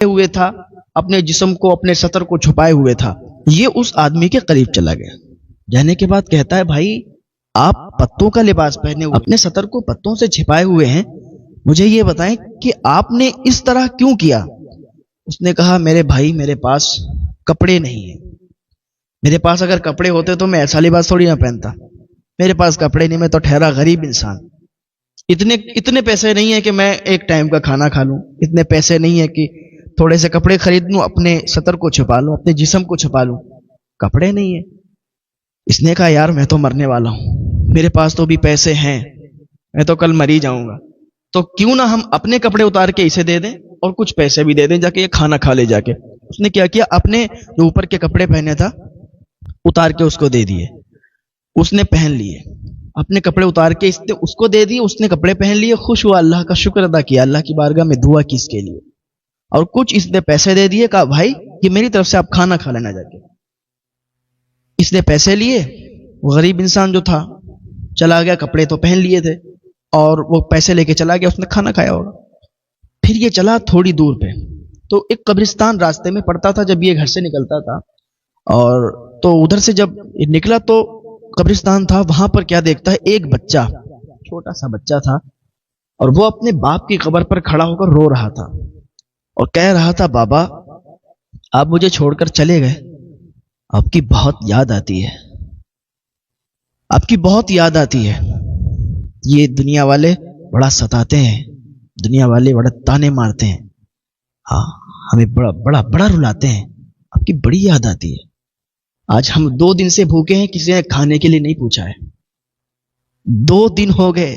हुए था, अपने जिस्म को, अपने सतर को छुपाए हुए था। ये उस आदमी के करीब चला गया। जाने के बाद कहता है, भाई आप पत्तों का लिबास पहने हुए, अपने सतर को पत्तों से छिपाए हुए हैं, मुझे ये बताएं कि आपने इस तरह क्यों किया। उसने कहा, मेरे भाई मेरे पास कपड़े नहीं है, मेरे पास अगर कपड़े होते तो मैं ऐसा लिबास थोड़ी ना पहनता, मेरे पास कपड़े नहीं, मैं तो ठहरा गरीब इंसान, इतने पैसे नहीं है कि मैं एक टाइम का खाना खा लूं, इतने पैसे नहीं है कि थोड़े से कपड़े खरीद लूं, अपने सतर को छुपा लूं, अपने जिस्म को छुपा लूं, कपड़े नहीं है। इसने कहा, यार मैं तो मरने वाला हूं, मेरे पास तो भी पैसे हैं, मैं तो कल मर ही जाऊंगा, तो क्यों ना हम अपने कपड़े उतार के इसे दे दें और कुछ पैसे भी दे दें, जाके ये खाना खा ले जाके। उसने क्या किया, अपने जो ऊपर के कपड़े पहने था उतार के उसको दे दिए, उसने पहन लिए, अपने कपड़े उतार के इसने उसको दे दिए, उसने कपड़े पहन लिए, खुश हुआ, अल्लाह का शुक्र अदा किया, अल्लाह की बारगाह में दुआ की इसके लिए, और कुछ इसने पैसे दे दिए, कहा भाई ये मेरी तरफ से आप खाना खा लेना जाके। इसने पैसे लिए, वो गरीब इंसान जो था चला गया, कपड़े तो पहन लिए थे और वो पैसे लेके चला गया, उसने खाना खाया होगा। फिर ये चला थोड़ी दूर पे, तो एक कब्रिस्तान रास्ते में पड़ता था जब ये घर से निकलता था, और तो उधर से जब निकला तो कब्रिस्तान था, वहां पर क्या देखता है, एक बच्चा, छोटा सा बच्चा था, और वो अपने बाप की कब्र पर खड़ा होकर रो रहा था और कह रहा था, बाबा आप मुझे छोड़कर चले गए, आपकी बहुत याद आती है, आपकी बहुत याद आती है, ये दुनिया वाले बड़ा सताते हैं, दुनिया वाले बड़ा ताने मारते हैं, हाँ हमें बड़ा बड़ा बड़ा रुलाते हैं, आपकी बड़ी याद आती है, आज हम 2 दिन से भूखे हैं, किसी ने खाने के लिए नहीं पूछा है, 2 दिन हो गए,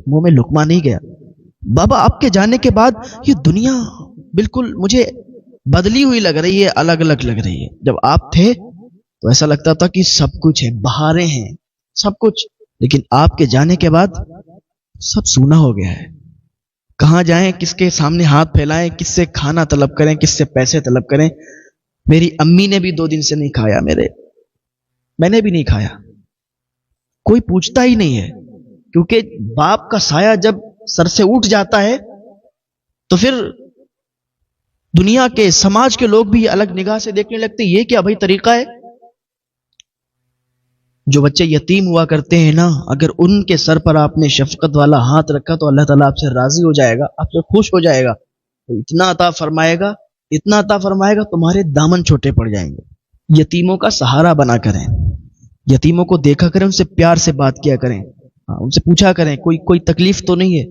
मुंह में लुकमा नहीं गया, बाबा आपके जाने के बाद ये दुनिया बिल्कुल मुझे बदली हुई लग रही है, अलग अलग लग रही है। जब आप थे तो ऐसा लगता था कि सब कुछ है, बहारें हैं, सब कुछ, लेकिन आपके जाने के बाद सब सूना हो गया है। कहां जाएं, किसके सामने हाथ फैलाएं, किससे खाना तलब करें, किससे पैसे तलब करें। मेरी अम्मी ने भी 2 दिन से नहीं खाया, मैंने भी नहीं खाया, कोई पूछता ही नहीं है, क्योंकि बाप का साया जब सर से उठ जाता है तो फिर दुनिया के, समाज के लोग भी अलग निगाह से देखने लगते, ये क्या भाई तरीका है। जो बच्चे यतीम हुआ करते हैं ना, अगर उनके सर पर आपने शफकत वाला हाथ रखा तो अल्लाह ताला आपसे राजी हो जाएगा, आपसे खुश हो जाएगा, तो इतना अता फरमाएगा, इतना अता फरमाएगा, तुम्हारे दामन छोटे पड़ जाएंगे। यतीमों का सहारा बना करें, यतीमों को देखा करें, उनसे प्यार से बात किया करें, उनसे पूछा करें कोई तकलीफ तो नहीं है,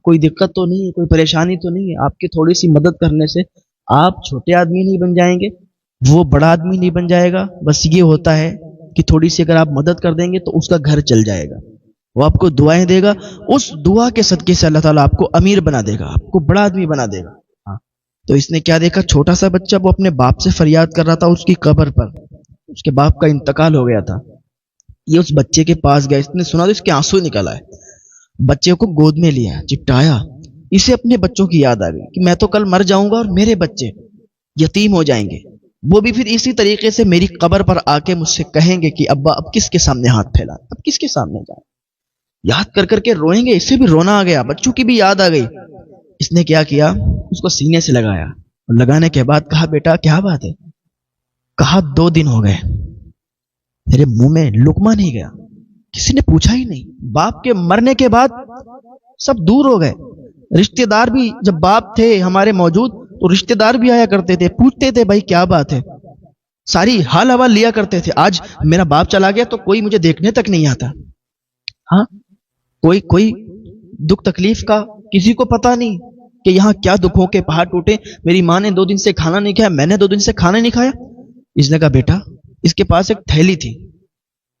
कोई दिक्कत तो नहीं है, कोई परेशानी तो नहीं है। आपकी थोड़ी सी मदद करने से आप छोटे आदमी नहीं बन जाएंगे, वो बड़ा आदमी नहीं बन जाएगा। बस ये होता है कि थोड़ी सी अगर आप मदद कर देंगे तो उसका घर चल जाएगा, वो आपको दुआएं देगा, उस दुआ के सदके से अल्लाह ताला आपको अमीर बना देगा, आपको बड़ा आदमी बना देगा। तो इसने क्या देखा, छोटा सा बच्चा वो अपने बाप से फरियाद कर रहा था उसकी कब्र पर, उसके बाप का इंतकाल हो गया था। ये उस बच्चे के पास गया, इसने सुना तो इसके आंसू निकल आए, बच्चे को गोद में लिया, चिपटाया, इसे अपने बच्चों की याद आ गई कि मैं तो कल मर जाऊंगा और मेरे बच्चे यतीम हो जाएंगे, वो भी फिर इसी तरीके से मेरी कब्र पर आके मुझसे कहेंगे कि अब्बा अब किसके सामने हाथ फैला, अब किसके सामने जाए, याद कर करके रोएंगे। इससे भी रोना आ गया, बच्चों की भी याद आ गई। इसने क्या किया, उसको सीने से लगाया, और लगाने के बाद कहा, बेटा क्या बात है। कहा 2 दिन हो गए मेरे मुंह में लुकमा नहीं गया, किसी ने पूछा ही नहीं। बाप के मरने के बाद सब दूर हो गए, रिश्तेदार भी, जब बाप थे हमारे मौजूद तो रिश्तेदार भी आया करते थे, पूछते थे भाई क्या बात है, सारी हाल हवाल लिया करते थे। आज मेरा बाप चला गया तो कोई मुझे देखने तक नहीं आता, हाँ कोई दुख तकलीफ का किसी को पता नहीं कि यहाँ क्या दुखों के पहाड़ टूटे। मेरी माँ ने 2 दिन से खाना नहीं खाया, मैंने 2 दिन से खाना नहीं खाया। इसने कहा, बेटा, इसके पास एक थैली थी,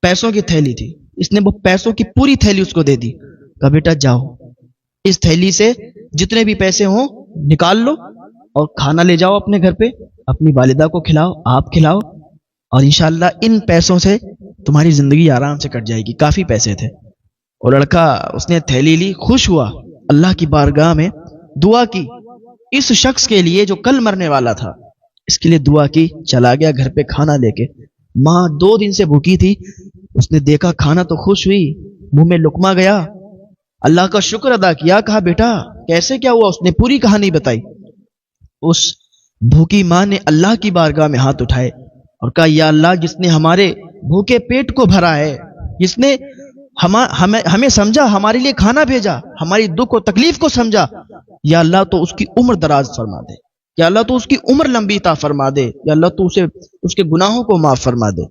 पैसों की थैली थी, इसने वो पैसों की पूरी थैली उसको दे दी। कहा, बेटा जाओ, इस थैली से जितने भी पैसे हों निकाल लो और खाना ले जाओ अपने घर पे, अपनी वालिदा को खिलाओ, आप खिलाओ, और इंशाल्लाह इन पैसों से तुम्हारी जिंदगी आराम से कट जाएगी। काफी पैसे थे। और लड़का, उसने थैली ली, खुश हुआ, अल्लाह की बारगाह में दुआ की, इस शख्स के लिए जो कल मरने वाला था, इसके लिए दुआ की, चला गया घर पे खाना लेके। माँ 2 दिन से भूखी थी, उसने देखा खाना तो खुश हुई, मुंह में लुकमा गया, अल्लाह का शुक्र अदा किया। कहा, बेटा कैसे क्या हुआ, उसने पूरी कहानी बताई। उस भूखी माँ ने अल्लाह की बारगाह में हाथ उठाए और कहा, या अल्लाह, जिसने हमारे भूखे पेट को भरा है, जिसने हमें समझा, हमारे लिए खाना भेजा, हमारी दुख और तकलीफ को समझा, या अल्लाह तो उसकी उम्र दराज फरमा दे, या अल्लाह तो उसकी उम्र लंबी ता फरमा दे, या अल्लाह तो उसे उसके गुनाहों को माफ फरमा दे।